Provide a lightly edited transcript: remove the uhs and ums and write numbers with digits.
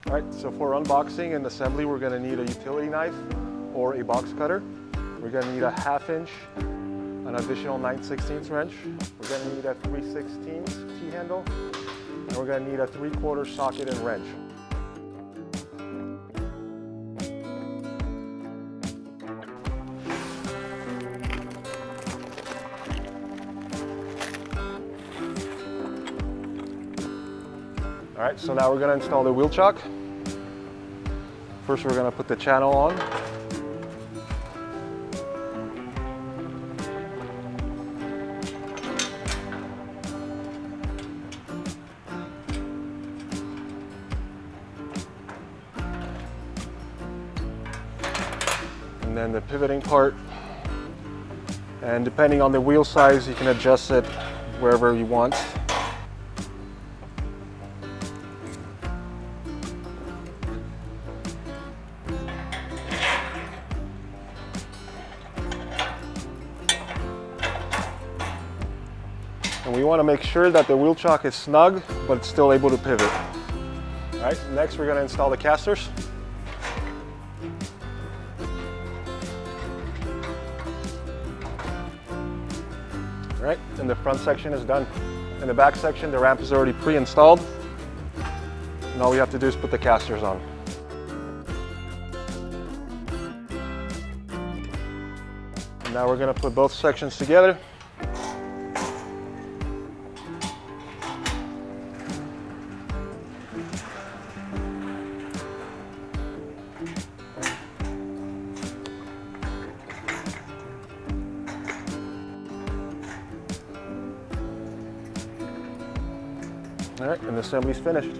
All right, so for unboxing and assembly, we're gonna need a utility knife or a box cutter. We're gonna need a 1/2 inch, an additional 9/16 wrench. We're gonna need a 3/16 T-handle, and we're gonna need a 3/4 socket and wrench. All right, so now we're gonna install the wheel chock. First, we're gonna put the channel on. And then the pivoting part. And depending on the wheel size, you can adjust it wherever you want. And we want to make sure that the wheel chock is snug, but it's still able to pivot. All right, next we're going to install the casters. All right, and the front section is done. In the back section, the ramp is already pre-installed. And all we have to do is put the casters on. And now we're going to put both sections together. All right, and the assembly's finished.